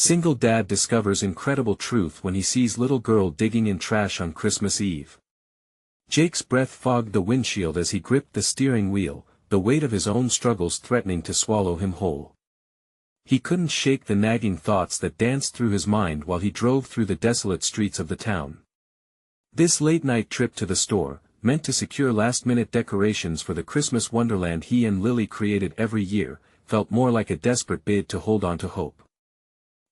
Single dad discovers incredible truth when he sees little girl digging in trash on Christmas Eve. Jake's breath fogged the windshield as he gripped the steering wheel, the weight of his own struggles threatening to swallow him whole. He couldn't shake the nagging thoughts that danced through his mind while he drove through the desolate streets of the town. This late-night trip to the store, meant to secure last-minute decorations for the Christmas wonderland he and Lily created every year, felt more like a desperate bid to hold on to hope.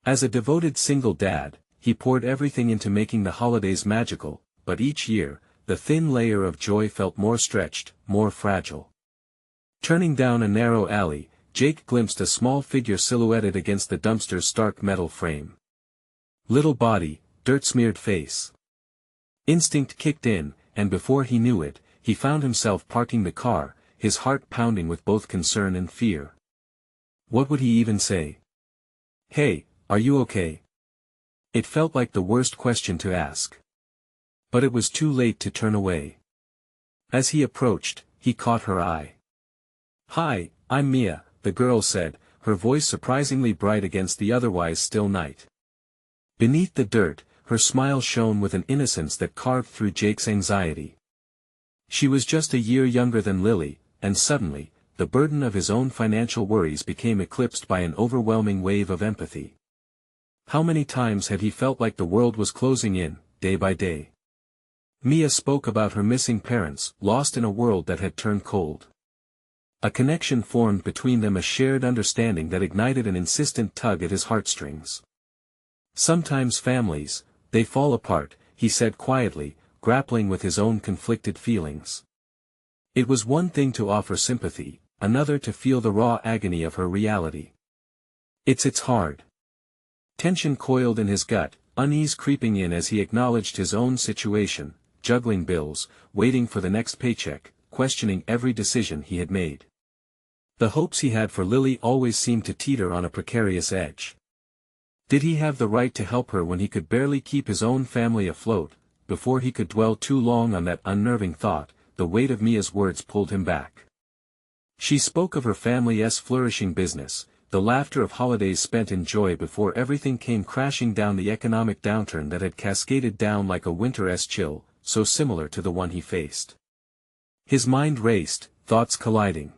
As a devoted single dad, he poured everything into making the holidays magical, but each year, the thin layer of joy felt more stretched, more fragile. Turning down a narrow alley, Jake glimpsed a small figure silhouetted against the dumpster's stark metal frame. Little body, dirt-smeared face. Instinct kicked in, and before he knew it, he found himself parking the car, his heart pounding with both concern and fear. What would he even say? "Hey, are you okay?" It felt like the worst question to ask. But it was too late to turn away. As he approached, he caught her eye. "Hi, I'm Mia," the girl said, her voice surprisingly bright against the otherwise still night. Beneath the dirt, her smile shone with an innocence that carved through Jake's anxiety. She was just a year younger than Lily, and suddenly, the burden of his own financial worries became eclipsed by an overwhelming wave of empathy. How many times had he felt like the world was closing in, day by day? Mia spoke about her missing parents, lost in a world that had turned cold. A connection formed between them, a shared understanding that ignited an insistent tug at his heartstrings. "Sometimes families, they fall apart," he said quietly, grappling with his own conflicted feelings. It was one thing to offer sympathy, another to feel the raw agony of her reality. It's hard." Tension coiled in his gut, unease creeping in as he acknowledged his own situation, juggling bills, waiting for the next paycheck, questioning every decision he had made. The hopes he had for Lily always seemed to teeter on a precarious edge. Did he have the right to help her when he could barely keep his own family afloat? Before he could dwell too long on that unnerving thought, the weight of Mia's words pulled him back. She spoke of her family's flourishing business, the laughter of holidays spent in joy before everything came crashing down, the economic downturn that had cascaded down like a winter's chill, so similar to the one he faced. His mind raced, thoughts colliding.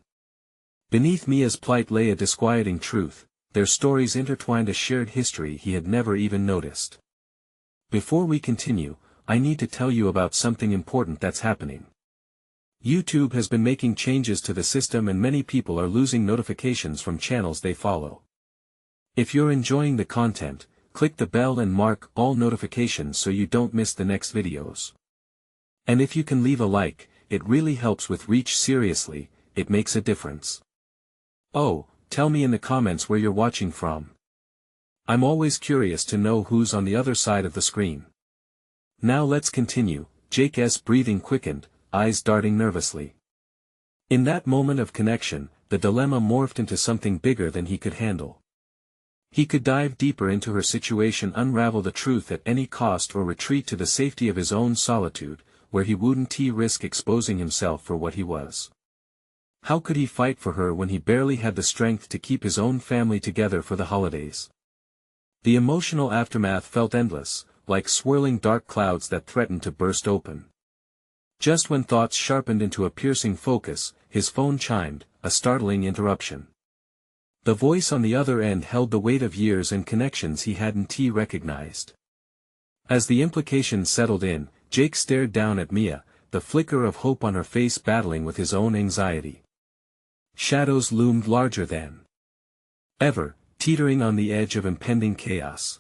Beneath Mia's plight lay a disquieting truth, their stories intertwined a shared history he had never even noticed. "Before we continue, I need to tell you about something important that's happening. YouTube has been making changes to the system and many people are losing notifications from channels they follow. If you're enjoying the content, click the bell and mark all notifications so you don't miss the next videos. And if you can leave a like, it really helps with reach. Seriously, it makes a difference. Oh, tell me in the comments where you're watching from. I'm always curious to know who's on the other side of the screen. Now let's continue." Jake's breathing quickened, eyes darting nervously. In that moment of connection, the dilemma morphed into something bigger than he could handle. He could dive deeper into her situation, unravel the truth at any cost, or retreat to the safety of his own solitude, where he wouldn't risk exposing himself for what he was. How could he fight for her when he barely had the strength to keep his own family together for the holidays? The emotional aftermath felt endless, like swirling dark clouds that threatened to burst open. Just when thoughts sharpened into a piercing focus, his phone chimed, a startling interruption. The voice on the other end held the weight of years and connections he hadn't recognized. As the implications settled in, Jake stared down at Mia, the flicker of hope on her face battling with his own anxiety. Shadows loomed larger than ever, teetering on the edge of impending chaos.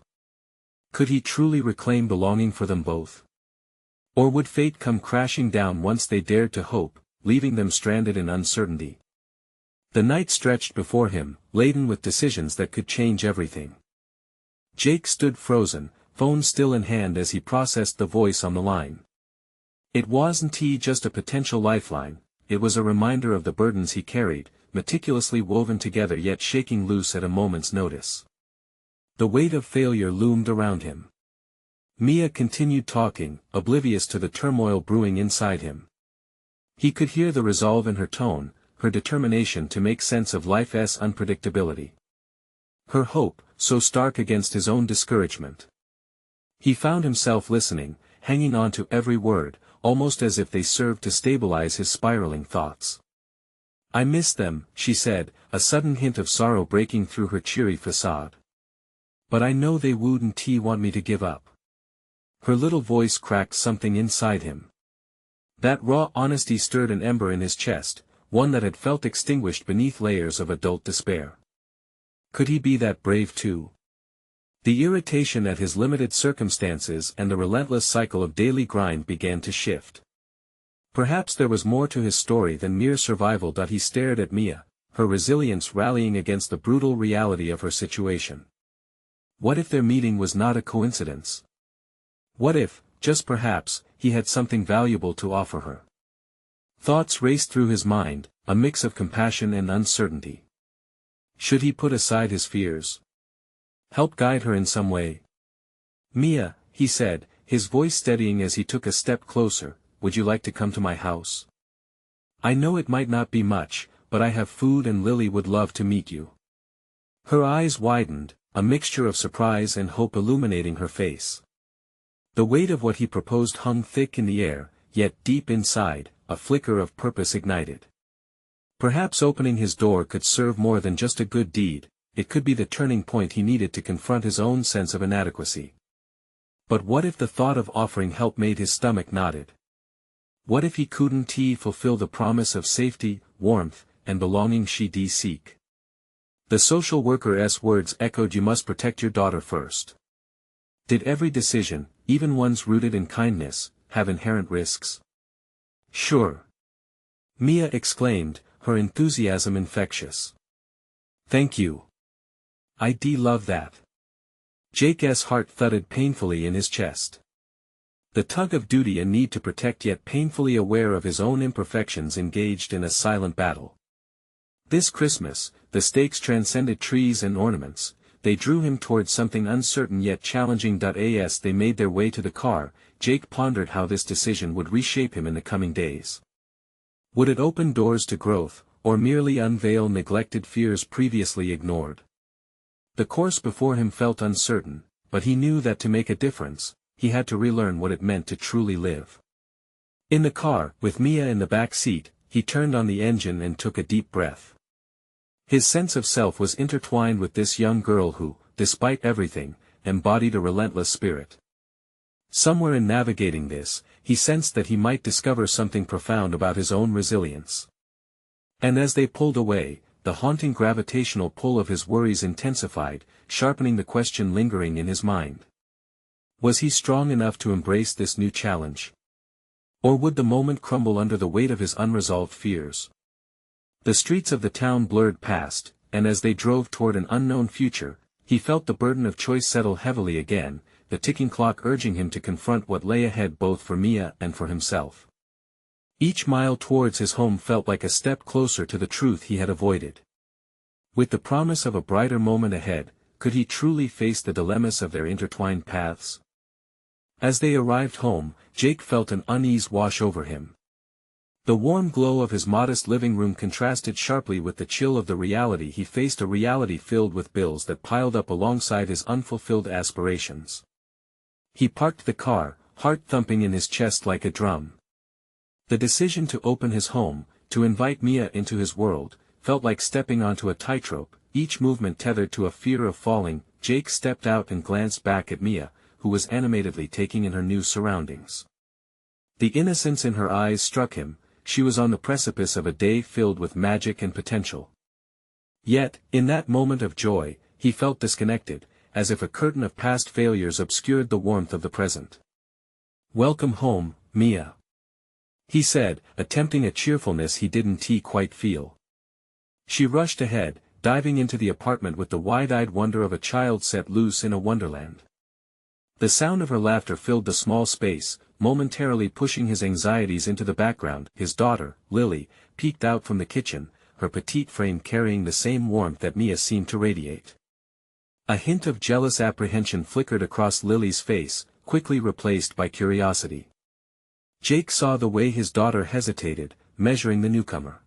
Could he truly reclaim belonging for them both? Or would fate come crashing down once they dared to hope, leaving them stranded in uncertainty? The night stretched before him, laden with decisions that could change everything. Jake stood frozen, phone still in hand as he processed the voice on the line. It wasn't just a potential lifeline, it was a reminder of the burdens he carried, meticulously woven together yet shaking loose at a moment's notice. The weight of failure loomed around him. Mia continued talking, oblivious to the turmoil brewing inside him. He could hear the resolve in her tone, her determination to make sense of life's unpredictability. Her hope, so stark against his own discouragement. He found himself listening, hanging on to every word, almost as if they served to stabilize his spiraling thoughts. "I miss them," she said, a sudden hint of sorrow breaking through her cheery facade. "But I know they wouldn't want me to give up." Her little voice cracked something inside him. That raw honesty stirred an ember in his chest, one that had felt extinguished beneath layers of adult despair. Could he be that brave too? The irritation at his limited circumstances and the relentless cycle of daily grind began to shift. Perhaps there was more to his story than mere survival. He stared at Mia, her resilience rallying against the brutal reality of her situation. What if their meeting was not a coincidence? What if, just perhaps, he had something valuable to offer her? Thoughts raced through his mind, a mix of compassion and uncertainty. Should he put aside his fears? Help guide her in some way? "Mia," he said, his voice steadying as he took a step closer, "would you like to come to my house? I know it might not be much, but I have food and Lily would love to meet you." Her eyes widened, a mixture of surprise and hope illuminating her face. The weight of what he proposed hung thick in the air, yet deep inside, a flicker of purpose ignited. Perhaps opening his door could serve more than just a good deed, it could be the turning point he needed to confront his own sense of inadequacy. But what if the thought of offering help made his stomach knotted? What if he couldn't fulfill the promise of safety, warmth, and belonging she'd seek? The social worker's words echoed, "You must protect your daughter first." Did every decision, even ones rooted in kindness, have inherent risks? "Sure," Mia exclaimed, her enthusiasm infectious. "Thank you. I'd love that." Jake's heart thudded painfully in his chest. The tug of duty and need to protect, yet painfully aware of his own imperfections, engaged in a silent battle. This Christmas, the stakes transcended trees and ornaments, they drew him towards something uncertain yet challenging. As they made their way to the car, Jake pondered how this decision would reshape him in the coming days. Would it open doors to growth, or merely unveil neglected fears previously ignored? The course before him felt uncertain, but he knew that to make a difference, he had to relearn what it meant to truly live. In the car, with Mia in the back seat, he turned on the engine and took a deep breath. His sense of self was intertwined with this young girl who, despite everything, embodied a relentless spirit. Somewhere in navigating this, he sensed that he might discover something profound about his own resilience. And as they pulled away, the haunting gravitational pull of his worries intensified, sharpening the question lingering in his mind. Was he strong enough to embrace this new challenge? Or would the moment crumble under the weight of his unresolved fears? The streets of the town blurred past, and as they drove toward an unknown future, he felt the burden of choice settle heavily again, the ticking clock urging him to confront what lay ahead both for Mia and for himself. Each mile towards his home felt like a step closer to the truth he had avoided. With the promise of a brighter moment ahead, could he truly face the dilemmas of their intertwined paths? As they arrived home, Jake felt an unease wash over him. The warm glow of his modest living room contrasted sharply with the chill of the reality he faced, a reality filled with bills that piled up alongside his unfulfilled aspirations. He parked the car, heart thumping in his chest like a drum. The decision to open his home, to invite Mia into his world, felt like stepping onto a tightrope, each movement tethered to a fear of falling. Jake stepped out and glanced back at Mia, who was animatedly taking in her new surroundings. The innocence in her eyes struck him. She was on the precipice of a day filled with magic and potential. Yet, in that moment of joy, he felt disconnected, as if a curtain of past failures obscured the warmth of the present. "Welcome home, Mia," he said, attempting a cheerfulness he didn't quite feel. She rushed ahead, diving into the apartment with the wide-eyed wonder of a child set loose in a wonderland. The sound of her laughter filled the small space, momentarily pushing his anxieties into the background. His daughter, Lily, peeked out from the kitchen, her petite frame carrying the same warmth that Mia seemed to radiate. A hint of jealous apprehension flickered across Lily's face, quickly replaced by curiosity. Jake saw the way his daughter hesitated, measuring the newcomer.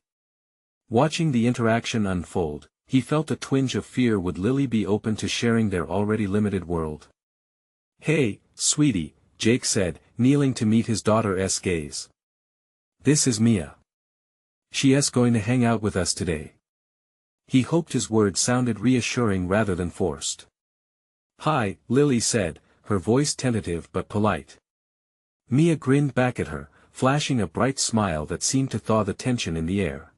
Watching the interaction unfold, he felt a twinge of fear. Would Lily be open to sharing their already limited world? "Hey, sweetie," Jake said, kneeling to meet his daughter's gaze. "This is Mia. She's going to hang out with us today." He hoped his words sounded reassuring rather than forced. "Hi," Lily said, her voice tentative but polite. Mia grinned back at her, flashing a bright smile that seemed to thaw the tension in the air.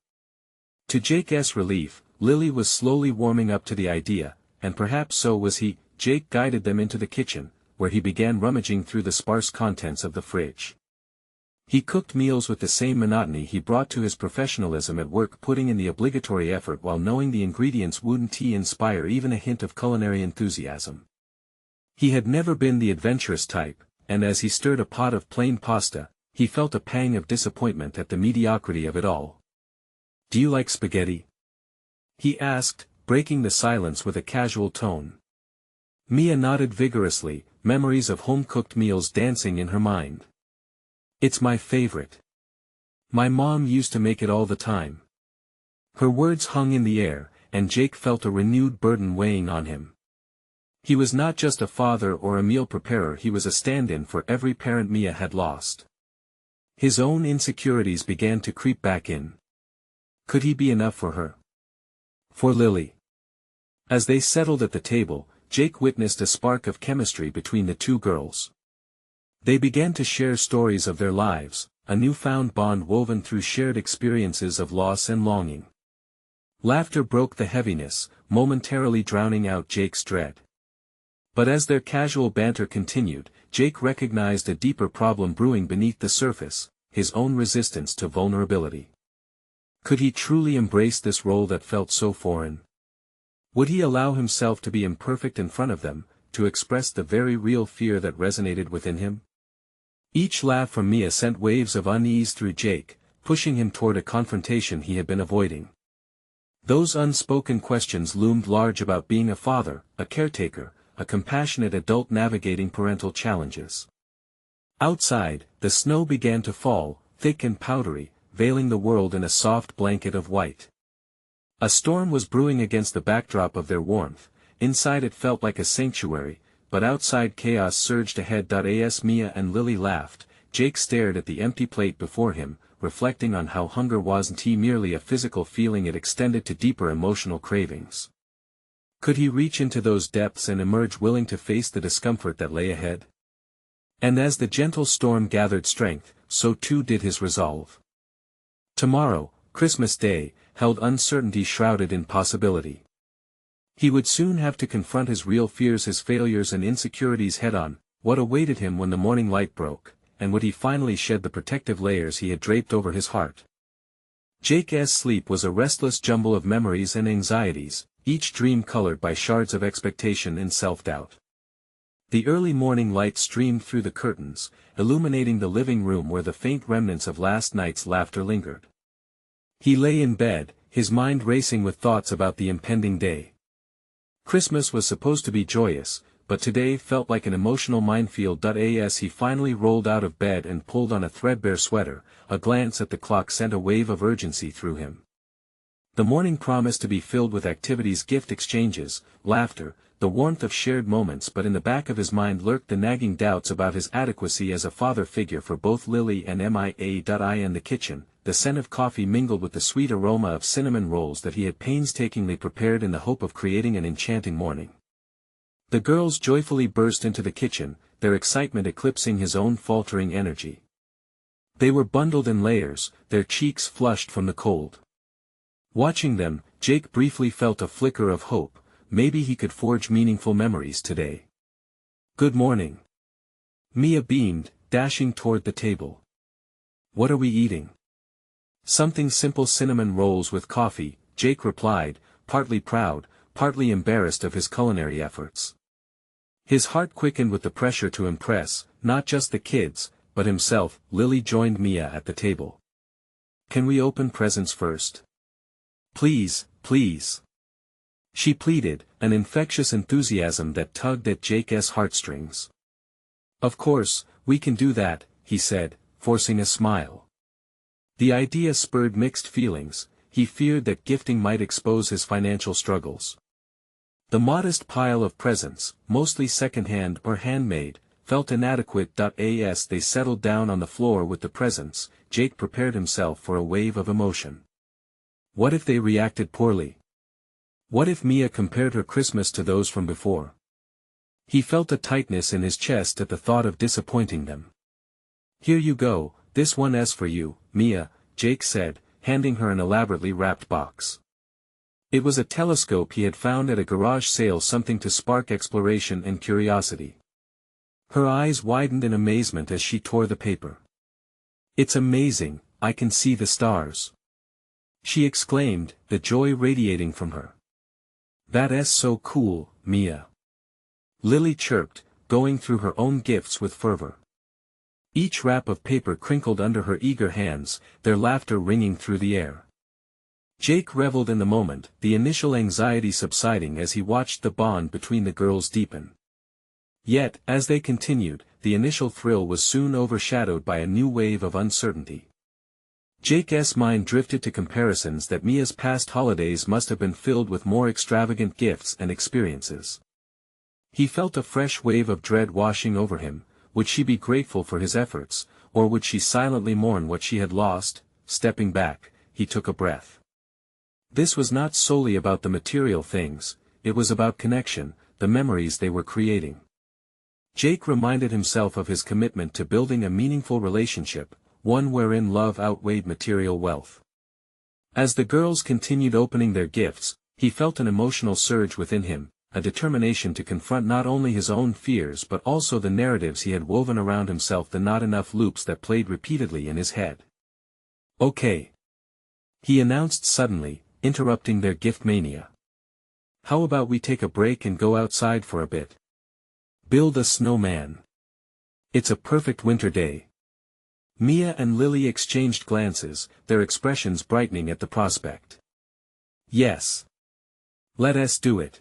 To Jake's relief, Lily was slowly warming up to the idea, and perhaps so was he. Jake guided them into the kitchen, where he began rummaging through the sparse contents of the fridge. He cooked meals with the same monotony he brought to his professionalism at work, putting in the obligatory effort while knowing the ingredients wouldn't inspire even a hint of culinary enthusiasm. He had never been the adventurous type, and as he stirred a pot of plain pasta, he felt a pang of disappointment at the mediocrity of it all. "Do you like spaghetti?" he asked, breaking the silence with a casual tone. Mia nodded vigorously, memories of home-cooked meals dancing in her mind. "It's my favorite. My mom used to make it all the time." Her words hung in the air, and Jake felt a renewed burden weighing on him. He was not just a father or a meal preparer, he was a stand-in for every parent Mia had lost. His own insecurities began to creep back in. Could he be enough for her? For Lily? As they settled at the table, Jake witnessed a spark of chemistry between the two girls. They began to share stories of their lives, a newfound bond woven through shared experiences of loss and longing. Laughter broke the heaviness, momentarily drowning out Jake's dread. But as their casual banter continued, Jake recognized a deeper problem brewing beneath the surface, his own resistance to vulnerability. Could he truly embrace this role that felt so foreign? Would he allow himself to be imperfect in front of them, to express the very real fear that resonated within him? Each laugh from Mia sent waves of unease through Jake, pushing him toward a confrontation he had been avoiding. Those unspoken questions loomed large about being a father, a caretaker, a compassionate adult navigating parental challenges. Outside, the snow began to fall, thick and powdery, veiling the world in a soft blanket of white. A storm was brewing against the backdrop of their warmth. Inside it felt like a sanctuary, but outside chaos surged ahead. As Mia and Lily laughed, Jake stared at the empty plate before him, reflecting on how hunger wasn't merely a physical feeling, it extended to deeper emotional cravings. Could he reach into those depths and emerge willing to face the discomfort that lay ahead? And as the gentle storm gathered strength, so too did his resolve. Tomorrow, Christmas Day, held uncertainty shrouded in possibility. He would soon have to confront his real fears, his failures and insecurities head-on. What awaited him when the morning light broke, and would he finally shed the protective layers he had draped over his heart? Jake's sleep was a restless jumble of memories and anxieties, each dream colored by shards of expectation and self-doubt. The early morning light streamed through the curtains, illuminating the living room where the faint remnants of last night's laughter lingered. He lay in bed, his mind racing with thoughts about the impending day. Christmas was supposed to be joyous, but today felt like an emotional minefield. As he finally rolled out of bed and pulled on a threadbare sweater, a glance at the clock sent a wave of urgency through him. The morning promised to be filled with activities, gift exchanges, laughter, the warmth of shared moments, but in the back of his mind lurked the nagging doubts about his adequacy as a father figure for both Lily and Mia. In the kitchen, the scent of coffee mingled with the sweet aroma of cinnamon rolls that he had painstakingly prepared in the hope of creating an enchanting morning. The girls joyfully burst into the kitchen, their excitement eclipsing his own faltering energy. They were bundled in layers, their cheeks flushed from the cold. Watching them, Jake briefly felt a flicker of hope. Maybe he could forge meaningful memories today. "Good morning." Mia beamed, dashing toward the table. "What are we eating?" "Something simple, cinnamon rolls with coffee," Jake replied, partly proud, partly embarrassed of his culinary efforts. His heart quickened with the pressure to impress, not just the kids, but himself. Lily joined Mia at the table. "Can we open presents first?" "Please, please," she pleaded, an infectious enthusiasm that tugged at Jake's heartstrings. "Of course, we can do that," he said, forcing a smile. The idea spurred mixed feelings. he feared that gifting might expose his financial struggles. The modest pile of presents, mostly second-hand or handmade, felt inadequate. As they settled down on the floor with the presents, Jake prepared himself for a wave of emotion. What if they reacted poorly? What if Mia compared her Christmas to those from before? He felt a tightness in his chest at the thought of disappointing them. "Here you go, this one's for you, Mia," Jake said, handing her an elaborately wrapped box. It was a telescope he had found at a garage sale, something to spark exploration and curiosity. Her eyes widened in amazement as she tore the paper. "It's amazing, I can see the stars," she exclaimed, the joy radiating from her. "That's so cool, Mia," Lily chirped, going through her own gifts with fervor. Each wrap of paper crinkled under her eager hands, their laughter ringing through the air. Jake reveled in the moment, the initial anxiety subsiding as he watched the bond between the girls deepen. Yet, as they continued, the initial thrill was soon overshadowed by a new wave of uncertainty. Jake's mind drifted to comparisons that Mia's past holidays must have been filled with more extravagant gifts and experiences. He felt a fresh wave of dread washing over him. Would she be grateful for his efforts, or would she silently mourn what she had lost? Stepping back, he took a breath. This was not solely about the material things, it was about connection, the memories they were creating. Jake reminded himself of his commitment to building a meaningful relationship, one wherein love outweighed material wealth. As the girls continued opening their gifts, he felt an emotional surge within him, a determination to confront not only his own fears but also the narratives he had woven around himself, the not enough loops that played repeatedly in his head. "Okay," he announced suddenly, interrupting their gift mania. "How about we take a break and go outside for a bit? Build a snowman. It's a perfect winter day." Mia and Lily exchanged glances, their expressions brightening at the prospect. "Yes. Let us do it,"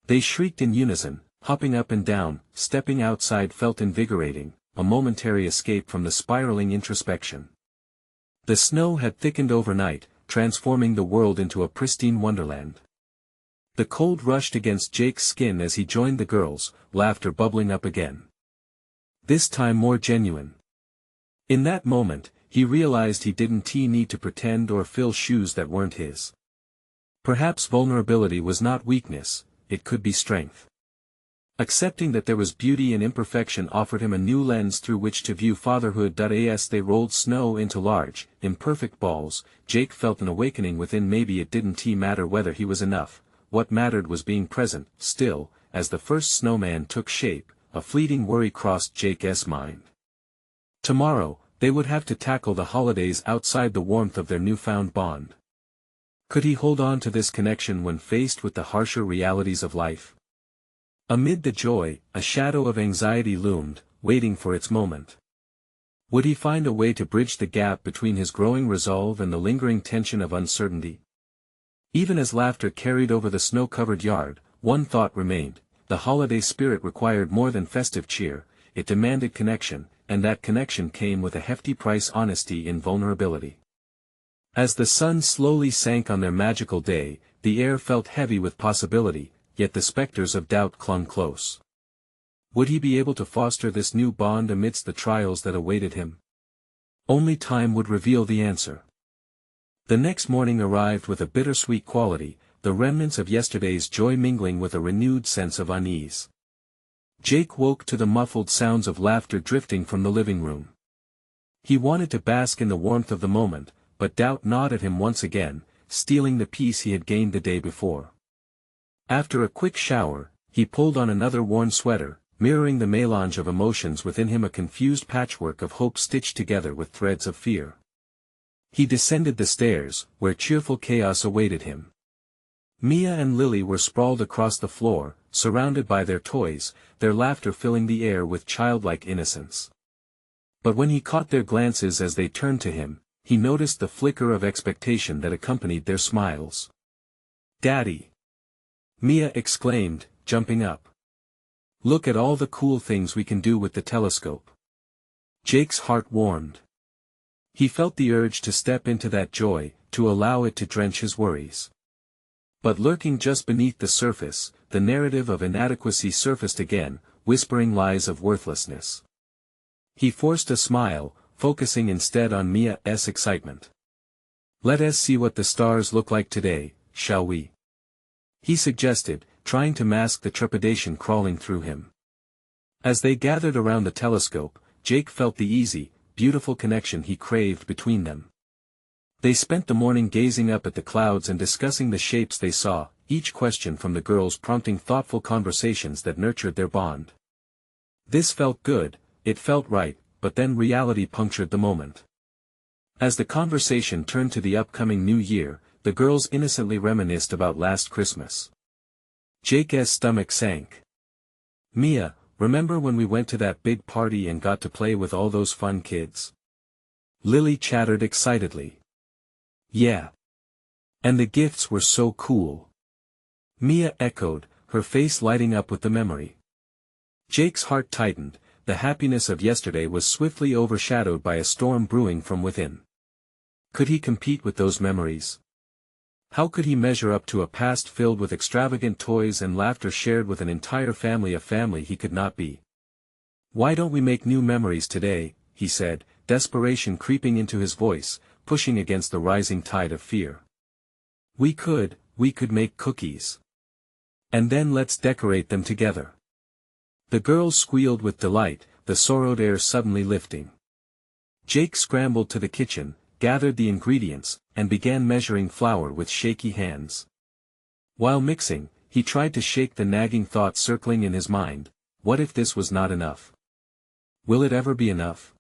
they shrieked in unison, hopping up and down. Stepping outside felt invigorating, a momentary escape from the spiraling introspection. The snow had thickened overnight, transforming the world into a pristine wonderland. The cold rushed against Jake's skin as he joined the girls, laughter bubbling up again. This time more genuine. In that moment, he realized he didn't need to pretend or fill shoes that weren't his. Perhaps vulnerability was not weakness, it could be strength. Accepting that there was beauty in imperfection offered him a new lens through which to view fatherhood. As they rolled snow into large, imperfect balls, Jake felt an awakening within. Maybe it didn't matter whether he was enough, what mattered was being present. Still, as the first snowman took shape, a fleeting worry crossed Jake's mind. Tomorrow, they would have to tackle the holidays outside the warmth of their newfound bond. Could he hold on to this connection when faced with the harsher realities of life? Amid the joy, a shadow of anxiety loomed, waiting for its moment. Would he find a way to bridge the gap between his growing resolve and the lingering tension of uncertainty? Even as laughter carried over the snow-covered yard, one thought remained: the holiday spirit required more than festive cheer, it demanded connection, and that connection came with a hefty price: honesty in vulnerability. As the sun slowly sank on their magical day, the air felt heavy with possibility, yet the specters of doubt clung close. Would he be able to foster this new bond amidst the trials that awaited him? Only time would reveal the answer. The next morning arrived with a bittersweet quality, the remnants of yesterday's joy mingling with a renewed sense of unease. Jake woke to the muffled sounds of laughter drifting from the living room. He wanted to bask in the warmth of the moment, but doubt gnawed at him once again, stealing the peace he had gained the day before. After a quick shower, he pulled on another worn sweater, mirroring the melange of emotions within him, a confused patchwork of hope stitched together with threads of fear. He descended the stairs, where cheerful chaos awaited him. Mia and Lily were sprawled across the floor, surrounded by their toys, their laughter filling the air with childlike innocence. But when he caught their glances as they turned to him, he noticed the flicker of expectation that accompanied their smiles. "Daddy!" Mia exclaimed, jumping up. "Look at all the cool things we can do with the telescope." Jake's heart warmed. He felt the urge to step into that joy, to allow it to drench his worries. But lurking just beneath the surface, the narrative of inadequacy surfaced again, whispering lies of worthlessness. He forced a smile, focusing instead on Mia's excitement. "Let us see what the stars look like today, shall we?" he suggested, trying to mask the trepidation crawling through him. As they gathered around the telescope, Jake felt the easy, beautiful connection he craved between them. They spent the morning gazing up at the clouds and discussing the shapes they saw, each question from the girls prompting thoughtful conversations that nurtured their bond. This felt good, it felt right, but then reality punctured the moment. As the conversation turned to the upcoming new year, the girls innocently reminisced about last Christmas. Jake's stomach sank. "Mia, remember when we went to that big party and got to play with all those fun kids?" Lily chattered excitedly. "Yeah. And the gifts were so cool." Mia echoed, her face lighting up with the memory. Jake's heart tightened, the happiness of yesterday was swiftly overshadowed by a storm brewing from within. Could he compete with those memories? How could he measure up to a past filled with extravagant toys and laughter shared with an entire family, a family he could not be? "Why don't we make new memories today?" he said, desperation creeping into his voice, pushing against the rising tide of fear. We could make cookies. And then let's decorate them together." The girls squealed with delight, the sorrowed air suddenly lifting. Jake scrambled to the kitchen, gathered the ingredients, and began measuring flour with shaky hands. While mixing, he tried to shake the nagging thought circling in his mind: what if this was not enough? Will it ever be enough?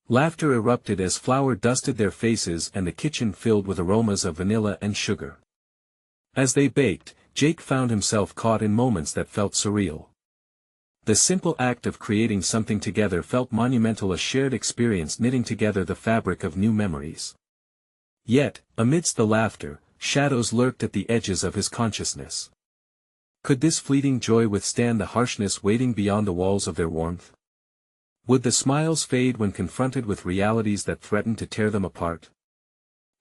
Laughter erupted as flour dusted their faces and the kitchen filled with aromas of vanilla and sugar. As they baked, Jake found himself caught in moments that felt surreal. The simple act of creating something together felt monumental, a shared experience knitting together the fabric of new memories. Yet, amidst the laughter, shadows lurked at the edges of his consciousness. Could this fleeting joy withstand the harshness waiting beyond the walls of their warmth? Would the smiles fade when confronted with realities that threatened to tear them apart?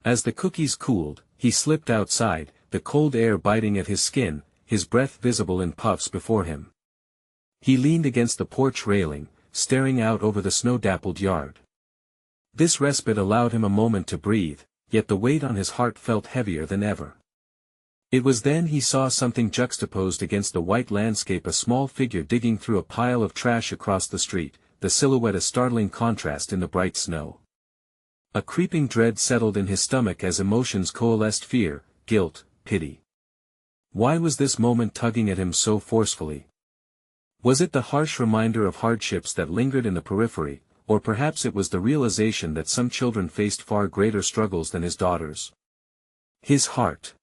As the cookies cooled, he slipped outside, the cold air biting at his skin, his breath visible in puffs before him. He leaned against the porch railing, staring out over the snow-dappled yard. This respite allowed him a moment to breathe, yet the weight on his heart felt heavier than ever. It was then he saw something juxtaposed against the white landscape, a small figure digging through a pile of trash across the street, the silhouette a startling contrast in the bright snow. A creeping dread settled in his stomach as emotions coalesced: fear, guilt, pity. Why was this moment tugging at him so forcefully? Was it the harsh reminder of hardships that lingered in the periphery, or perhaps it was the realization that some children faced far greater struggles than his daughters? His heart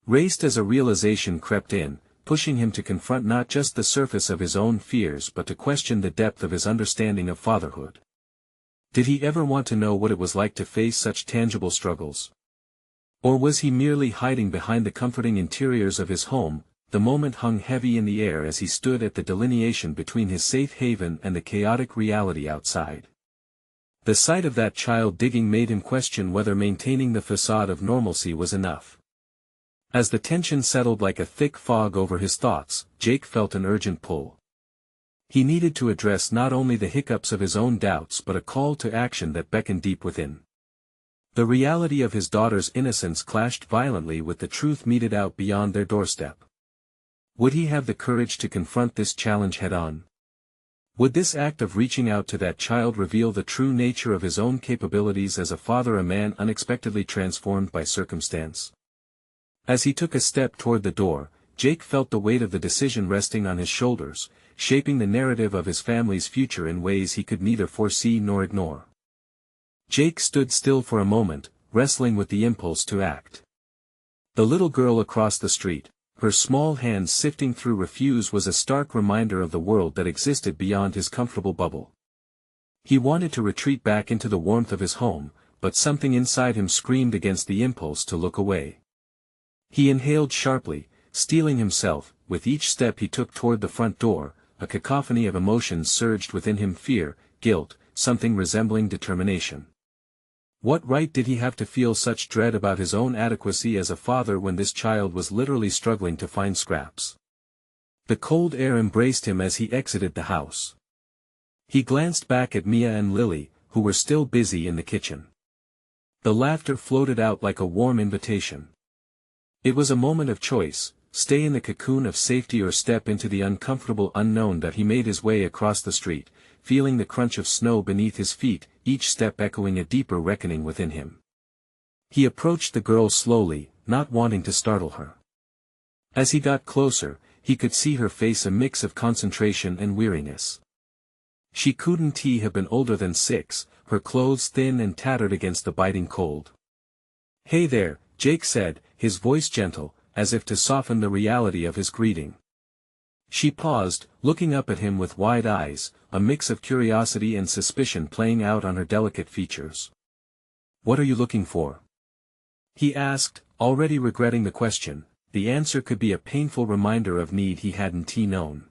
raced as a realization crept in, pushing him to confront not just the surface of his own fears but to question the depth of his understanding of fatherhood. Did he ever want to know what it was like to face such tangible struggles? Or was he merely hiding behind the comforting interiors of his home? The moment hung heavy in the air as he stood at the delineation between his safe haven and the chaotic reality outside. The sight of that child digging made him question whether maintaining the facade of normalcy was enough. As the tension settled like a thick fog over his thoughts, Jake felt an urgent pull. He needed to address not only the hiccups of his own doubts but a call to action that beckoned deep within. The reality of his daughter's innocence clashed violently with the truth meted out beyond their doorstep. Would he have the courage to confront this challenge head-on? Would this act of reaching out to that child reveal the true nature of his own capabilities as a father, a man unexpectedly transformed by circumstance? As he took a step toward the door, Jake felt the weight of the decision resting on his shoulders, shaping the narrative of his family's future in ways he could neither foresee nor ignore. Jake stood still for a moment, wrestling with the impulse to act. The little girl across the street, her small hands sifting through refuse, was a stark reminder of the world that existed beyond his comfortable bubble. He wanted to retreat back into the warmth of his home, but something inside him screamed against the impulse to look away. He inhaled sharply, steeling himself. With each step he took toward the front door, a cacophony of emotions surged within him: fear, guilt, something resembling determination. What right did he have to feel such dread about his own adequacy as a father when this child was literally struggling to find scraps? The cold air embraced him as he exited the house. He glanced back at Mia and Lily, who were still busy in the kitchen. The laughter floated out like a warm invitation. It was a moment of choice: stay in the cocoon of safety or step into the uncomfortable unknown. That he made his way across the street, feeling the crunch of snow beneath his feet, each step echoing a deeper reckoning within him. He approached the girl slowly, not wanting to startle her. As he got closer, he could see her face a mix of concentration and weariness. She couldn't have been older than 6, her clothes thin and tattered against the biting cold. "Hey there," Jake said, his voice gentle, as if to soften the reality of his greeting. She paused, looking up at him with wide eyes, a mix of curiosity and suspicion playing out on her delicate features. "What are you looking for?" he asked, already regretting the question. The answer could be a painful reminder of need he hadn't known.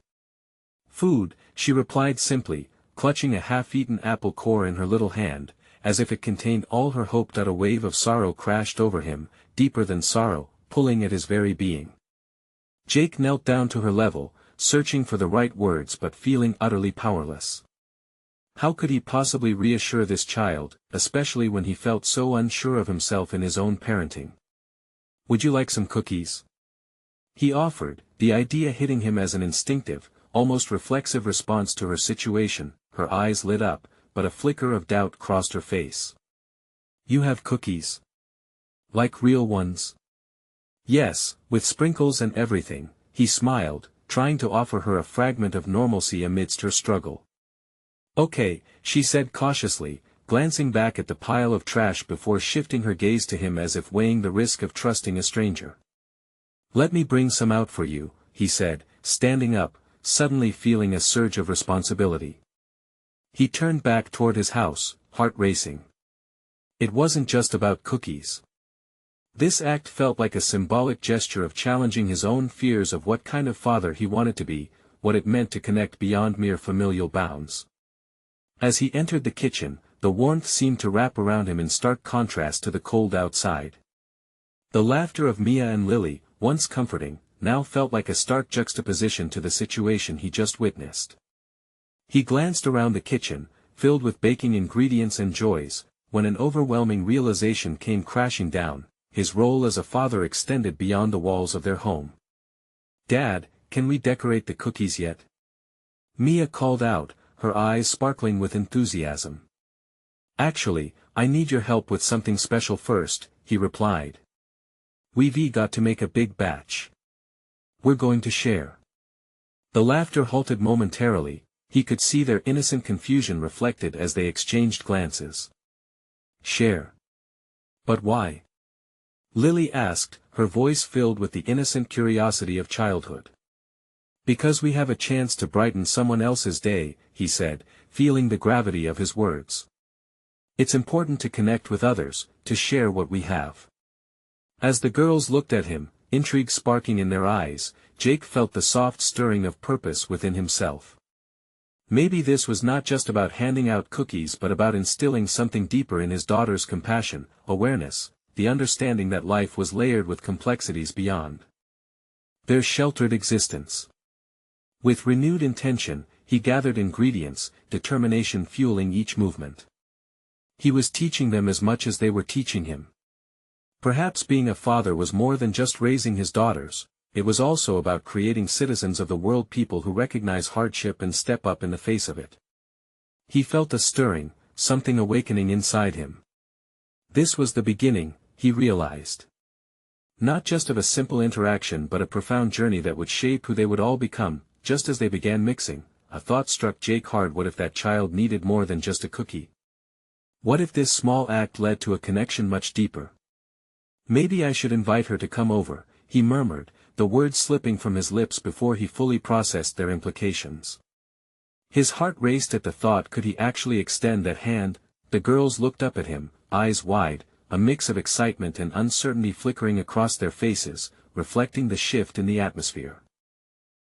"Food," she replied simply, clutching a half-eaten apple core in her little hand, as if it contained all her hope. That a wave of sorrow crashed over him, deeper than sorrow, pulling at his very being. Jake knelt down to her level, searching for the right words but feeling utterly powerless. How could he possibly reassure this child, especially when he felt so unsure of himself in his own parenting? "Would you like some cookies?" he offered, the idea hitting him as an instinctive, almost reflexive response to her situation. Her eyes lit up, but a flicker of doubt crossed her face. "You have cookies? Like real ones?" "Yes, with sprinkles and everything," he smiled, trying to offer her a fragment of normalcy amidst her struggle. "Okay," she said cautiously, glancing back at the pile of trash before shifting her gaze to him as if weighing the risk of trusting a stranger. "Let me bring some out for you," he said, standing up, suddenly feeling a surge of responsibility. He turned back toward his house, heart racing. It wasn't just about cookies. This act felt like a symbolic gesture of challenging his own fears of what kind of father he wanted to be, what it meant to connect beyond mere familial bounds. As he entered the kitchen, the warmth seemed to wrap around him in stark contrast to the cold outside. The laughter of Mia and Lily, once comforting, now felt like a stark juxtaposition to the situation he just witnessed. He glanced around the kitchen, filled with baking ingredients and joys, when an overwhelming realization came crashing down: his role as a father extended beyond the walls of their home. "Dad, can we decorate the cookies yet?" Mia called out, her eyes sparkling with enthusiasm. "Actually, I need your help with something special first," he replied. "We've got to make a big batch. We're going to share." The laughter halted momentarily. He could see their innocent confusion reflected as they exchanged glances. "Share? But why?" Lily asked, her voice filled with the innocent curiosity of childhood. "Because we have a chance to brighten someone else's day," he said, feeling the gravity of his words. "It's important to connect with others, to share what we have." As the girls looked at him, intrigue sparking in their eyes, Jake felt the soft stirring of purpose within himself. Maybe this was not just about handing out cookies but about instilling something deeper in his daughter's: compassion, awareness, the understanding that life was layered with complexities beyond their sheltered existence. With renewed intention, he gathered ingredients, determination fueling each movement. He was teaching them as much as they were teaching him. Perhaps being a father was more than just raising his daughters. It was also about creating citizens of the world, people who recognize hardship and step up in the face of it. He felt a stirring, something awakening inside him. This was the beginning, he realized. Not just of a simple interaction but a profound journey that would shape who they would all become. Just as they began mixing, a thought struck Jake hard: what if that child needed more than just a cookie? What if this small act led to a connection much deeper? "Maybe I should invite her to come over," he murmured, the words slipping from his lips before he fully processed their implications. His heart raced at the thought: could he actually extend that hand? The girls looked up at him, eyes wide, a mix of excitement and uncertainty flickering across their faces, reflecting the shift in the atmosphere.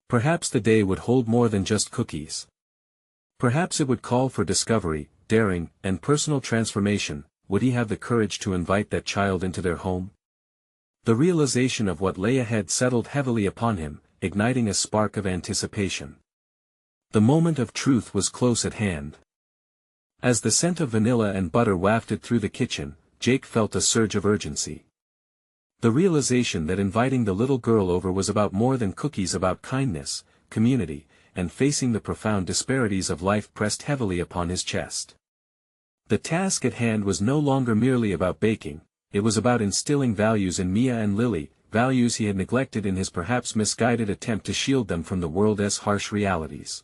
Perhaps the day would hold more than just cookies. Perhaps it would call for discovery, daring, and personal transformation, would he have the courage to invite that child into their home? The realization of what lay ahead settled heavily upon him, igniting a spark of anticipation. The moment of truth was close at hand. As the scent of vanilla and butter wafted through the kitchen, Jake felt a surge of urgency. The realization that inviting the little girl over was about more than cookies, about kindness, community, and facing the profound disparities of life pressed heavily upon his chest. The task at hand was no longer merely about baking, it was about instilling values in Mia and Lily, values he had neglected in his perhaps misguided attempt to shield them from the world's harsh realities.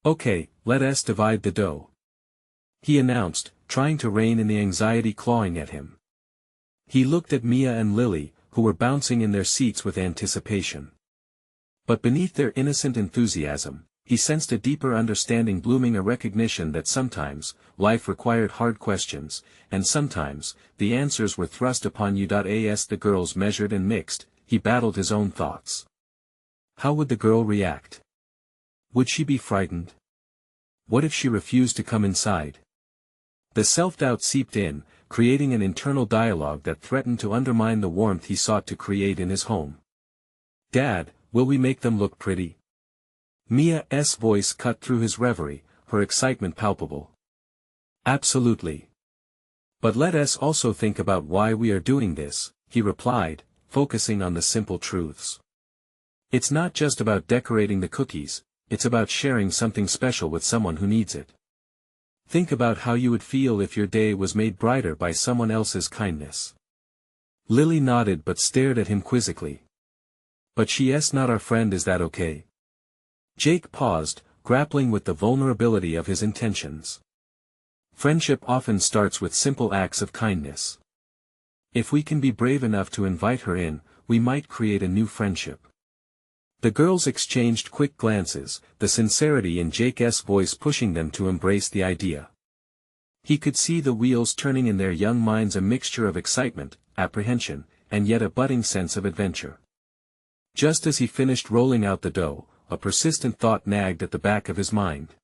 "Okay, let us divide the dough," he announced, trying to rein in the anxiety clawing at him. He looked at Mia and Lily, who were bouncing in their seats with anticipation. But beneath their innocent enthusiasm, he sensed a deeper understanding blooming, a recognition that sometimes, life required hard questions, and sometimes, the answers were thrust upon you. As the girls measured and mixed, he battled his own thoughts. How would the girl react? Would she be frightened? What if she refused to come inside? The self-doubt seeped in, creating an internal dialogue that threatened to undermine the warmth he sought to create in his home. "Dad, will we make them look pretty?" Mia's voice cut through his reverie, her excitement palpable. "Absolutely. But let us also think about why we are doing this," he replied, focusing on the simple truths. "It's not just about decorating the cookies, it's about sharing something special with someone who needs it. Think about how you would feel if your day was made brighter by someone else's kindness." Lily nodded but stared at him quizzically. "But she's not our friend, is that okay?" Jake paused, grappling with the vulnerability of his intentions. "Friendship often starts with simple acts of kindness. If we can be brave enough to invite her in, we might create a new friendship." The girls exchanged quick glances, the sincerity in Jake's voice pushing them to embrace the idea. He could see the wheels turning in their young minds, a mixture of excitement, apprehension, and yet a budding sense of adventure. Just as he finished rolling out the dough, a persistent thought nagged at the back of his mind.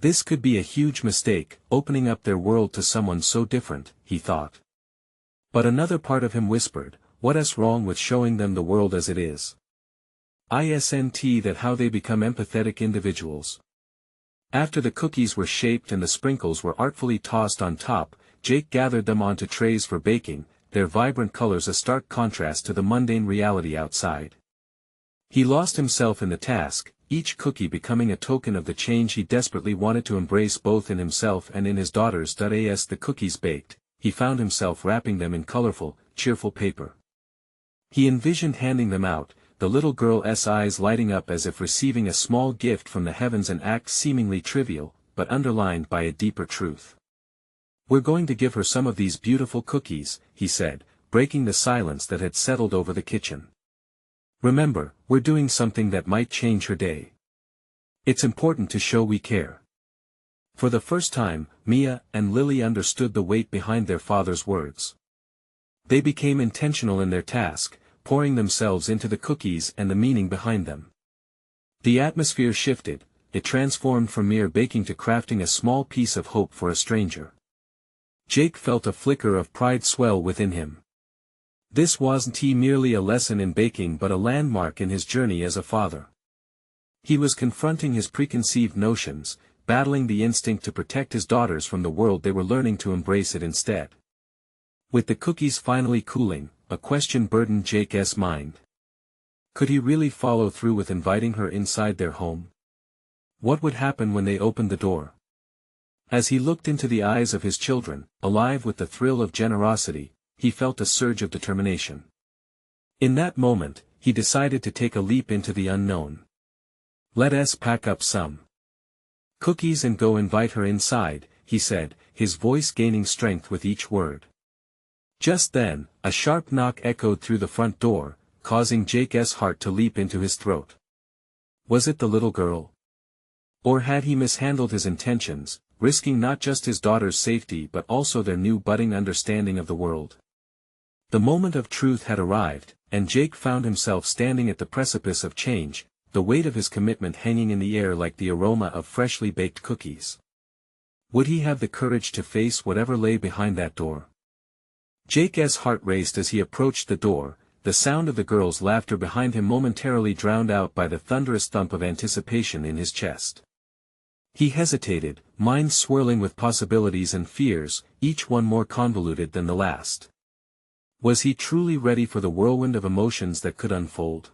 This could be a huge mistake, opening up their world to someone so different, he thought. But another part of him whispered, what's wrong with showing them the world as it is? Isn't that how they become empathetic individuals? After the cookies were shaped and the sprinkles were artfully tossed on top, Jake gathered them onto trays for baking, their vibrant colors a stark contrast to the mundane reality outside. He lost himself in the task, each cookie becoming a token of the change he desperately wanted to embrace both in himself and in his daughters. As the cookies baked, he found himself wrapping them in colorful, cheerful paper. He envisioned handing them out, the little girl's eyes lighting up as if receiving a small gift from the heavens, an act seemingly trivial, but underlined by a deeper truth. "We're going to give her some of these beautiful cookies," he said, breaking the silence that had settled over the kitchen. "Remember, we're doing something that might change her day. It's important to show we care." For the first time, Mia and Lily understood the weight behind their father's words. They became intentional in their task, pouring themselves into the cookies and the meaning behind them. The atmosphere shifted, it transformed from mere baking to crafting a small piece of hope for a stranger. Jake felt a flicker of pride swell within him. This wasn't merely a lesson in baking but a landmark in his journey as a father. He was confronting his preconceived notions, battling the instinct to protect his daughters from the world they were learning to embrace it instead. With the cookies finally cooling, a question burdened Jake's mind. Could he really follow through with inviting her inside their home? What would happen when they opened the door? As he looked into the eyes of his children, alive with the thrill of generosity, he felt a surge of determination. In that moment, he decided to take a leap into the unknown. "Let us pack up some cookies and go invite her inside," he said, his voice gaining strength with each word. Just then, a sharp knock echoed through the front door, causing Jake's heart to leap into his throat. Was it the little girl? Or had he mishandled his intentions, risking not just his daughter's safety but also their new budding understanding of the world? The moment of truth had arrived, and Jake found himself standing at the precipice of change, the weight of his commitment hanging in the air like the aroma of freshly baked cookies. Would he have the courage to face whatever lay behind that door? Jake's heart raced as he approached the door, the sound of the girl's laughter behind him momentarily drowned out by the thunderous thump of anticipation in his chest. He hesitated, mind swirling with possibilities and fears, each one more convoluted than the last. Was he truly ready for the whirlwind of emotions that could unfold?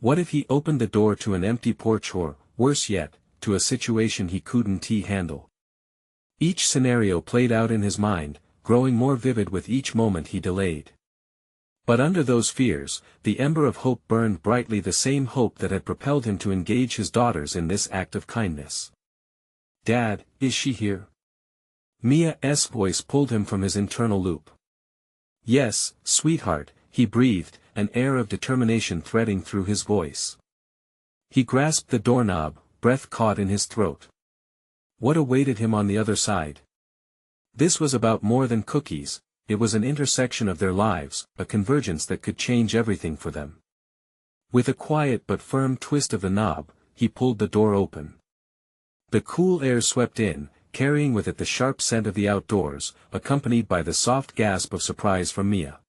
What if he opened the door to an empty porch or, worse yet, to a situation he couldn't handle? Each scenario played out in his mind, growing more vivid with each moment he delayed. But under those fears, the ember of hope burned brightly, the same hope that had propelled him to engage his daughters in this act of kindness. "Dad, is she here?" Mia's voice pulled him from his internal loop. "Yes, sweetheart," he breathed, an air of determination threading through his voice. He grasped the doorknob, breath caught in his throat. What awaited him on the other side? This was about more than cookies, it was an intersection of their lives, a convergence that could change everything for them. With a quiet but firm twist of the knob, he pulled the door open. The cool air swept in, carrying with it the sharp scent of the outdoors, accompanied by the soft gasp of surprise from Mia.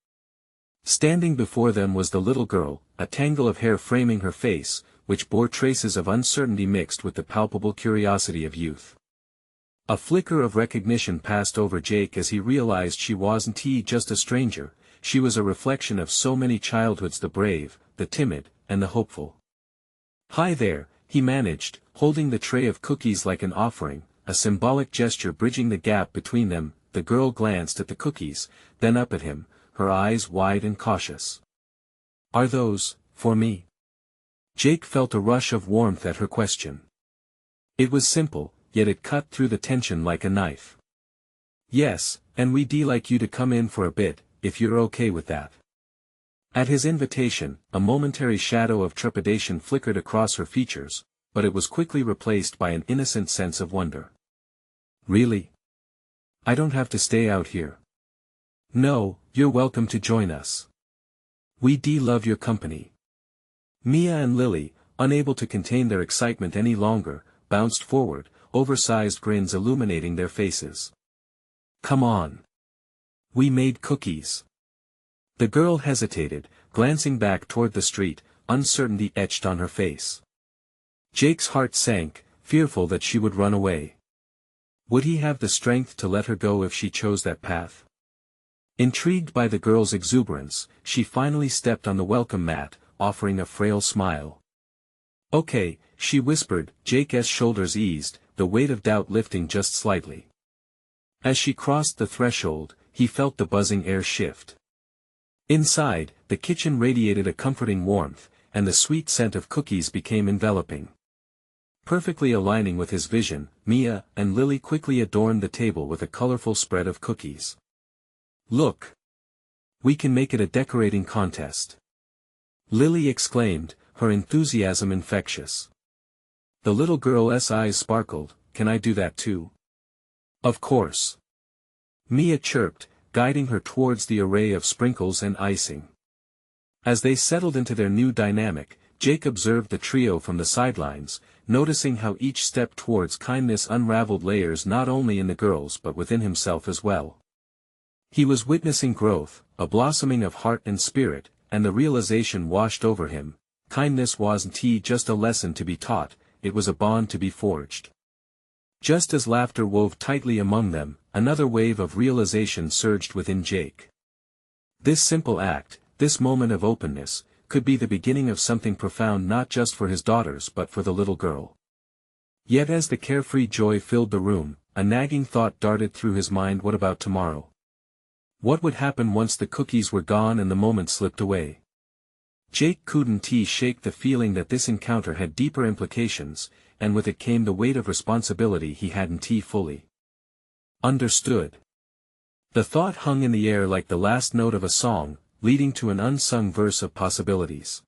Standing before them was the little girl, a tangle of hair framing her face, which bore traces of uncertainty mixed with the palpable curiosity of youth. A flicker of recognition passed over Jake as he realized she wasn't just a stranger, she was a reflection of so many childhoods, the brave, the timid, and the hopeful. "Hi there," he managed, holding the tray of cookies like an offering, a symbolic gesture bridging the gap between them. The girl glanced at the cookies, then up at him, her eyes wide and cautious. "Are those, for me?" Jake felt a rush of warmth at her question. It was simple, yet it cut through the tension like a knife. "Yes, and we'd like you to come in for a bit, if you're okay with that." At his invitation, a momentary shadow of trepidation flickered across her features, but it was quickly replaced by an innocent sense of wonder. "Really? I don't have to stay out here?" "No, you're welcome to join us. We love your company." Mia and Lily, unable to contain their excitement any longer, bounced forward, oversized grins illuminating their faces. "Come on. We made cookies." The girl hesitated, glancing back toward the street, uncertainty etched on her face. Jake's heart sank, fearful that she would run away. Would he have the strength to let her go if she chose that path? Intrigued by the girl's exuberance, she finally stepped on the welcome mat, offering a frail smile. "Okay," she whispered, Jake's shoulders eased, the weight of doubt lifting just slightly. As she crossed the threshold, he felt the buzzing air shift. Inside, the kitchen radiated a comforting warmth, and the sweet scent of cookies became enveloping. Perfectly aligning with his vision, Mia and Lily quickly adorned the table with a colorful spread of cookies. "Look! We can make it a decorating contest," Lily exclaimed, her enthusiasm infectious. The little girl's eyes sparkled. "Can I do that too?" "Of course," Mia chirped, guiding her towards the array of sprinkles and icing. As they settled into their new dynamic, Jake observed the trio from the sidelines, noticing how each step towards kindness unraveled layers not only in the girls but within himself as well. He was witnessing growth, a blossoming of heart and spirit, and the realization washed over him: kindness wasn't just a lesson to be taught, it was a bond to be forged. Just as laughter wove tightly among them, another wave of realization surged within Jake. This simple act, this moment of openness, could be the beginning of something profound not just for his daughters but for the little girl. Yet as the carefree joy filled the room, a nagging thought darted through his mind: what about tomorrow? What would happen once the cookies were gone and the moment slipped away? Jake couldn't shake the feeling that this encounter had deeper implications, and with it came the weight of responsibility he hadn't fully understood. The thought hung in the air like the last note of a song, leading to an unsung verse of possibilities.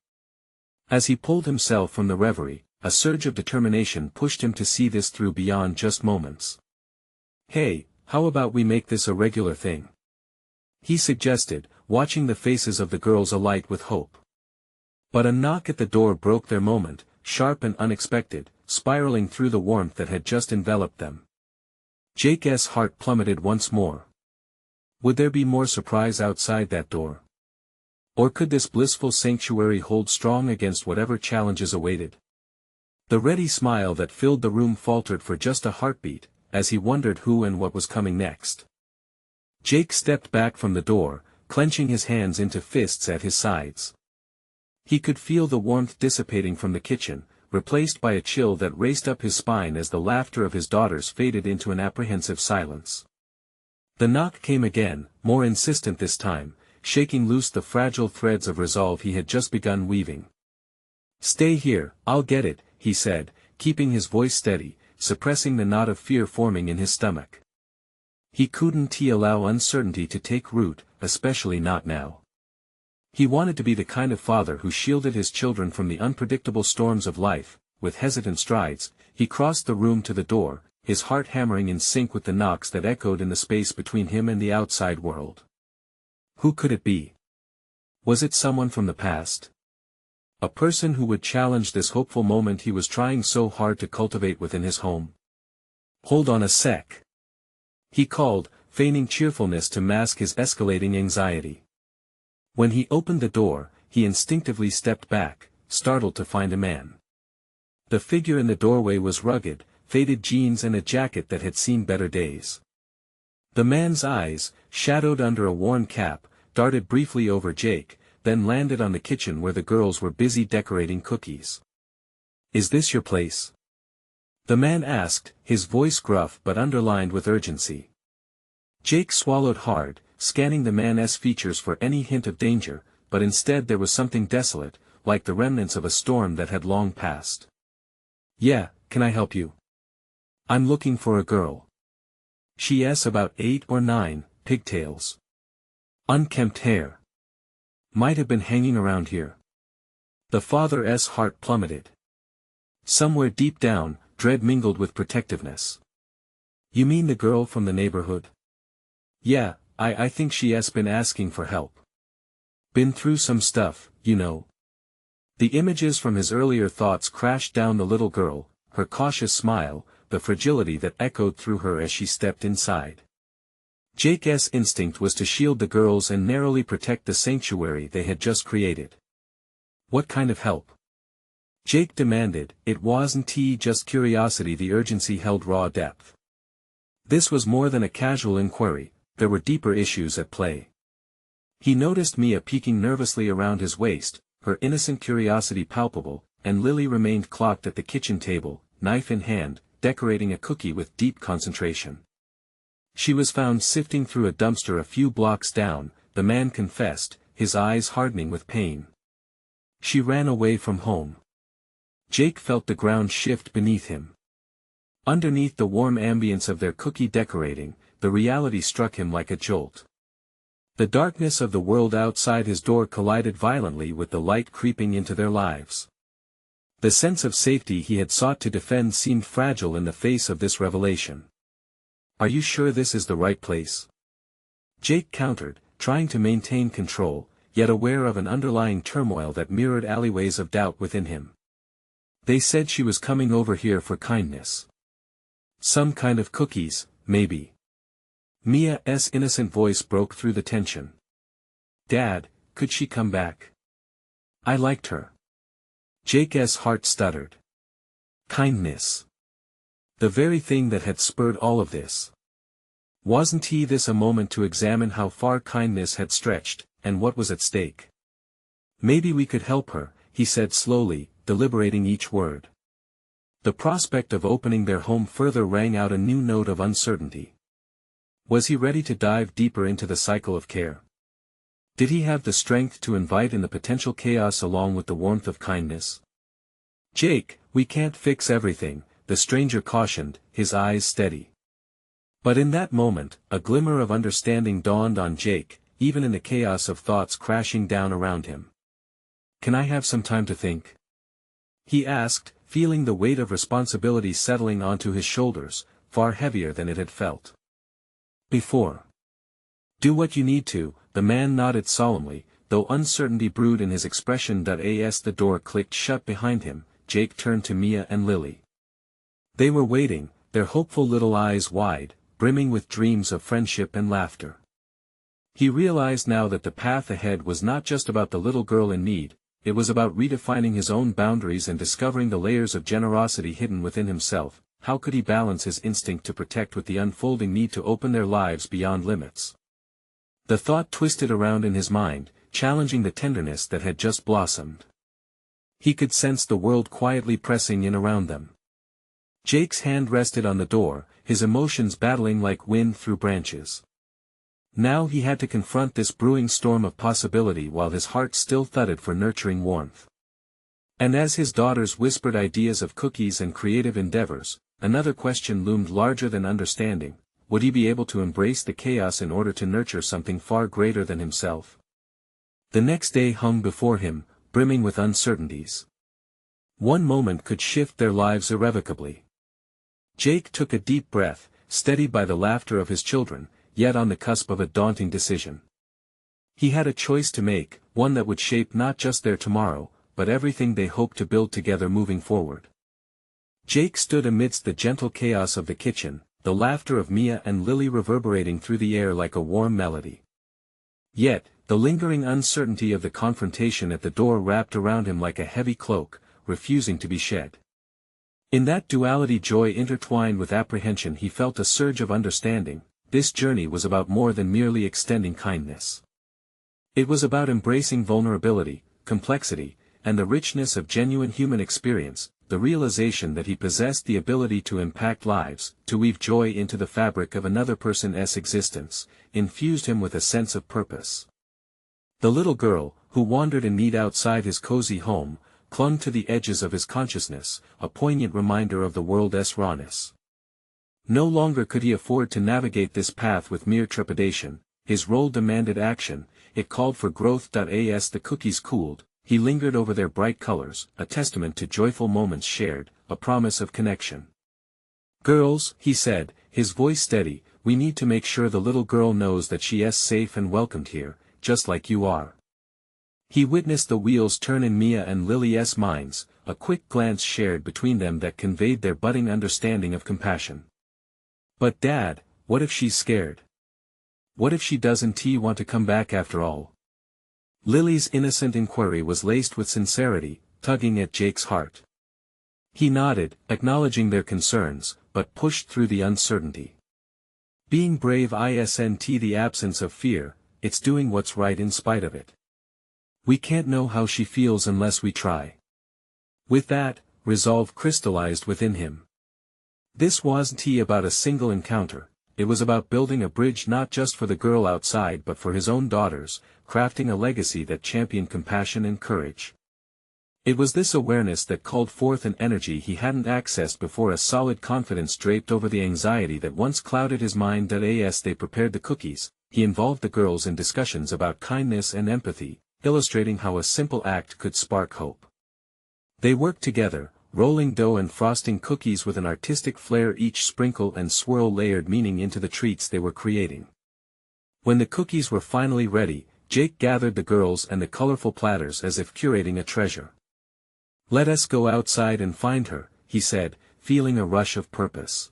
As he pulled himself from the reverie, a surge of determination pushed him to see this through beyond just moments. "Hey, how about we make this a regular thing?" he suggested, watching the faces of the girls alight with hope. But a knock at the door broke their moment, sharp and unexpected, spiraling through the warmth that had just enveloped them. Jake's heart plummeted once more. Would there be more surprise outside that door? Or could this blissful sanctuary hold strong against whatever challenges awaited? The ready smile that filled the room faltered for just a heartbeat, as he wondered who and what was coming next. Jake stepped back from the door, clenching his hands into fists at his sides. He could feel the warmth dissipating from the kitchen, replaced by a chill that raced up his spine as the laughter of his daughters faded into an apprehensive silence. The knock came again, more insistent this time, shaking loose the fragile threads of resolve he had just begun weaving. "Stay here, I'll get it," he said, keeping his voice steady, suppressing the knot of fear forming in his stomach. He couldn't allow uncertainty to take root, especially not now. He wanted to be the kind of father who shielded his children from the unpredictable storms of life. With hesitant strides, he crossed the room to the door, his heart hammering in sync with the knocks that echoed in the space between him and the outside world. Who could it be? Was it someone from the past? A person who would challenge this hopeful moment he was trying so hard to cultivate within his home? "Hold on a sec," he called, feigning cheerfulness to mask his escalating anxiety. When he opened the door, he instinctively stepped back, startled to find a man. The figure in the doorway was rugged, faded jeans and a jacket that had seen better days. The man's eyes, shadowed under a worn cap, darted briefly over Jake, then landed on the kitchen where the girls were busy decorating cookies. "Is this your place?" the man asked, his voice gruff but underlined with urgency. Jake swallowed hard, scanning the man's features for any hint of danger, but instead there was something desolate, like the remnants of a storm that had long passed. "Yeah, can I help you?" "I'm looking for a girl. She's about 8 or 9, pigtails. Unkempt hair. Might have been hanging around here." The father's heart plummeted. Somewhere deep down, dread mingled with protectiveness. "You mean the girl from the neighborhood?" "Yeah, I think she's been asking for help. Been through some stuff, you know." The images from his earlier thoughts crashed down the little girl, her cautious smile, the fragility that echoed through her as she stepped inside. Jake's instinct was to shield the girls and narrowly protect the sanctuary they had just created. "What kind of help?" Jake demanded. It wasn't just curiosity, the urgency held raw depth. This was more than a casual inquiry, there were deeper issues at play. He noticed Mia peeking nervously around his waist, her innocent curiosity palpable, and Lily remained clocked at the kitchen table, knife in hand, decorating a cookie with deep concentration. She was found sifting through a dumpster a few blocks down, the man confessed, his eyes hardening with pain. She ran away from home. Jake felt the ground shift beneath him. Underneath the warm ambience of their cookie decorating, the reality struck him like a jolt. The darkness of the world outside his door collided violently with the light creeping into their lives. The sense of safety he had sought to defend seemed fragile in the face of this revelation. "Are you sure this is the right place?" Jake countered, trying to maintain control, yet aware of an underlying turmoil that mirrored alleyways of doubt within him. "They said she was coming over here for kindness. Some kind of cookies, maybe." Mia's innocent voice broke through the tension. "Dad, could she come back? I liked her." Jake's heart stuttered. Kindness. The very thing that had spurred all of this. Wasn't this a moment to examine how far kindness had stretched, and what was at stake? "Maybe we could help her," he said slowly, deliberating each word. The prospect of opening their home further rang out a new note of uncertainty. Was he ready to dive deeper into the cycle of care? Did he have the strength to invite in the potential chaos along with the warmth of kindness? "Jake, we can't fix everything," the stranger cautioned, his eyes steady. But in that moment, a glimmer of understanding dawned on Jake, even in the chaos of thoughts crashing down around him. "Can I have some time to think?" he asked, feeling the weight of responsibility settling onto his shoulders, far heavier than it had felt before. "Do what you need to," the man nodded solemnly, though uncertainty brewed in his expression. As the door clicked shut behind him, Jake turned to Mia and Lily. They were waiting, their hopeful little eyes wide, brimming with dreams of friendship and laughter. He realized now that the path ahead was not just about the little girl in need, it was about redefining his own boundaries and discovering the layers of generosity hidden within himself. How could he balance his instinct to protect with the unfolding need to open their lives beyond limits? The thought twisted around in his mind, challenging the tenderness that had just blossomed. He could sense the world quietly pressing in around them. Jake's hand rested on the door, his emotions battling like wind through branches. Now he had to confront this brewing storm of possibility while his heart still thudded for nurturing warmth. And as his daughters whispered ideas of cookies and creative endeavors, another question loomed larger than understanding: would he be able to embrace the chaos in order to nurture something far greater than himself? The next day hung before him, brimming with uncertainties. One moment could shift their lives irrevocably. Jake took a deep breath, steadied by the laughter of his children, yet on the cusp of a daunting decision. He had a choice to make, one that would shape not just their tomorrow, but everything they hoped to build together moving forward. Jake stood amidst the gentle chaos of the kitchen, the laughter of Mia and Lily reverberating through the air like a warm melody. Yet, the lingering uncertainty of the confrontation at the door wrapped around him like a heavy cloak, refusing to be shed. In that duality, joy intertwined with apprehension, he felt a surge of understanding. This journey was about more than merely extending kindness. It was about embracing vulnerability, complexity, and the richness of genuine human experience, the realization that he possessed the ability to impact lives, to weave joy into the fabric of another person's existence, infused him with a sense of purpose. The little girl, who wandered in need outside his cozy home, clung to the edges of his consciousness, a poignant reminder of the world's rawness. No longer could he afford to navigate this path with mere trepidation. His role demanded action, it called for growth. As the cookies cooled, he lingered over their bright colors, a testament to joyful moments shared, a promise of connection. "Girls," he said, his voice steady, "we need to make sure the little girl knows that she is safe and welcomed here, just like you are." He witnessed the wheels turn in Mia and Lily's minds, a quick glance shared between them that conveyed their budding understanding of compassion. "But Dad, what if she's scared? What if she doesn't want to come back after all?" Lily's innocent inquiry was laced with sincerity, tugging at Jake's heart. He nodded, acknowledging their concerns, but pushed through the uncertainty. Being brave isn't the absence of fear, it's doing what's right in spite of it. We can't know how she feels unless we try. With that, resolve crystallized within him. This wasn't about a single encounter, it was about building a bridge not just for the girl outside but for his own daughters, crafting a legacy that championed compassion and courage. It was this awareness that called forth an energy he hadn't accessed before, a solid confidence draped over the anxiety that once clouded his mind. As they prepared the cookies, he involved the girls in discussions about kindness and empathy, illustrating how a simple act could spark hope. They worked together, rolling dough and frosting cookies with an artistic flair, each sprinkle and swirl layered meaning into the treats they were creating. When the cookies were finally ready, Jake gathered the girls and the colorful platters as if curating a treasure. "Let us go outside and find her," he said, feeling a rush of purpose.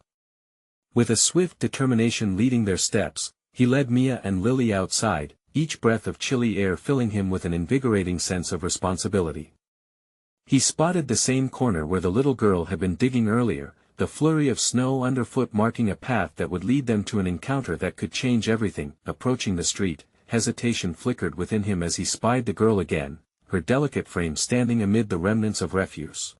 With a swift determination leading their steps, he led Mia and Lily outside, each breath of chilly air filling him with an invigorating sense of responsibility. He spotted the same corner where the little girl had been digging earlier, the flurry of snow underfoot marking a path that would lead them to an encounter that could change everything. Approaching the street, hesitation flickered within him as he spied the girl again, her delicate frame standing amid the remnants of refuse.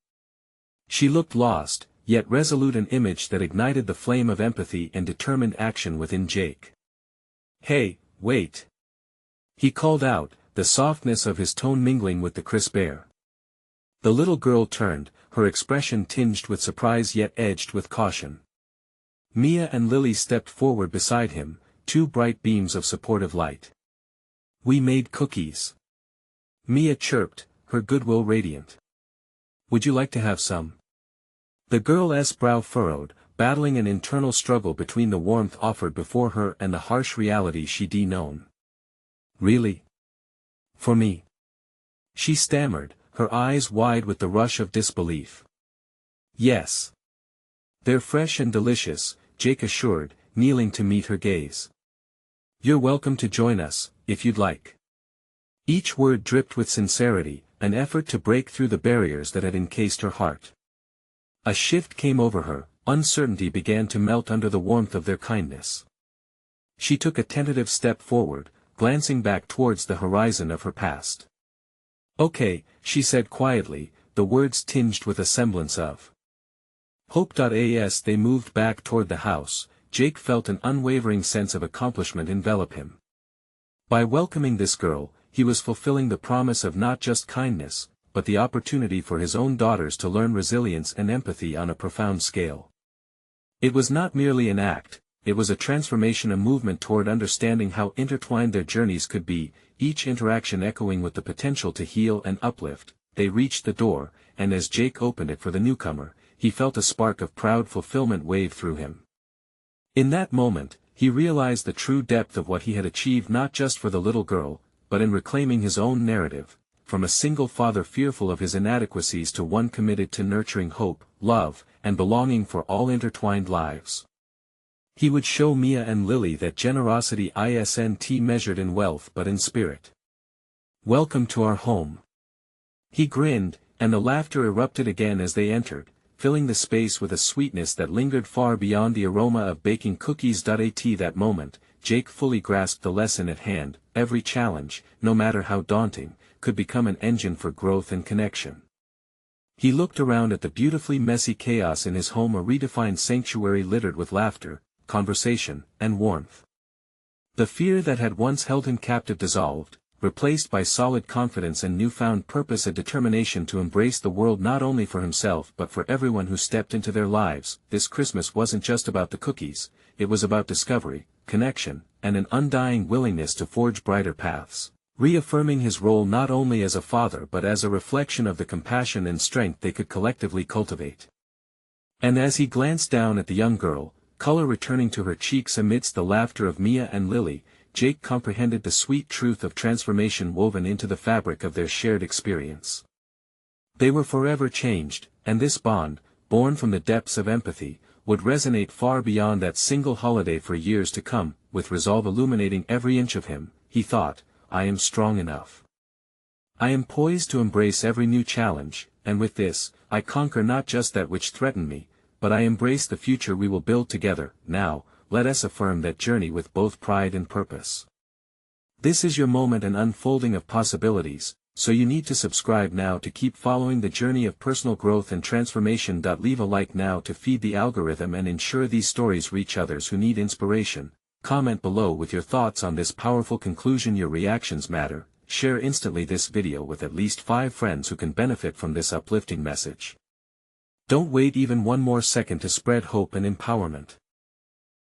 She looked lost, yet resolute, an image that ignited the flame of empathy and determined action within Jake. "Hey, wait!" he called out, the softness of his tone mingling with the crisp air. The little girl turned, her expression tinged with surprise yet edged with caution. Mia and Lily stepped forward beside him, two bright beams of supportive light. "We made cookies," Mia chirped, her goodwill radiant. "Would you like to have some?" The girl's brow furrowed, battling an internal struggle between the warmth offered before her and the harsh reality she'd known. "Really? For me?" she stammered, her eyes wide with the rush of disbelief. "Yes. They're fresh and delicious," Jake assured, kneeling to meet her gaze. "You're welcome to join us, if you'd like." Each word dripped with sincerity, an effort to break through the barriers that had encased her heart. A shift came over her, uncertainty began to melt under the warmth of their kindness. She took a tentative step forward, glancing back towards the horizon of her past. "Okay," she said quietly, the words tinged with a semblance of hope. As they moved back toward the house, Jake felt an unwavering sense of accomplishment envelop him. By welcoming this girl, he was fulfilling the promise of not just kindness, but the opportunity for his own daughters to learn resilience and empathy on a profound scale. It was not merely an act, it was a transformation, a movement toward understanding how intertwined their journeys could be, each interaction echoing with the potential to heal and uplift. They reached the door, and as Jake opened it for the newcomer, he felt a spark of proud fulfillment wave through him. In that moment, he realized the true depth of what he had achieved, not just for the little girl, but in reclaiming his own narrative, from a single father fearful of his inadequacies to one committed to nurturing hope, love, and belonging for all intertwined lives. He would show Mia and Lily that generosity isn't measured in wealth but in spirit. "Welcome to our home." He grinned, and the laughter erupted again as they entered, filling the space with a sweetness that lingered far beyond the aroma of baking cookies. At that moment, Jake fully grasped the lesson at hand: every challenge, no matter how daunting, could become an engine for growth and connection. He looked around at the beautifully messy chaos in his home, a redefined sanctuary littered with laughter, conversation, and warmth. The fear that had once held him captive dissolved, replaced by solid confidence and newfound purpose, a determination to embrace the world not only for himself but for everyone who stepped into their lives. This Christmas wasn't just about the cookies, it was about discovery, connection, and an undying willingness to forge brighter paths, reaffirming his role not only as a father but as a reflection of the compassion and strength they could collectively cultivate. And as he glanced down at the young girl, color returning to her cheeks amidst the laughter of Mia and Lily, Jake comprehended the sweet truth of transformation woven into the fabric of their shared experience. They were forever changed, and this bond, born from the depths of empathy, would resonate far beyond that single holiday for years to come. With resolve illuminating every inch of him, he thought, "I am strong enough. I am poised to embrace every new challenge, and with this, I conquer not just that which threatened me, but I embrace the future we will build together." Now, let us affirm that journey with both pride and purpose. This is your moment, an unfolding of possibilities, so you need to subscribe now to keep following the journey of personal growth and transformation. Leave a like now to feed the algorithm and ensure these stories reach others who need inspiration. Comment below with your thoughts on this powerful conclusion. Your reactions matter. Share instantly this video with at least 5 friends who can benefit from this uplifting message. Don't wait even one more second to spread hope and empowerment.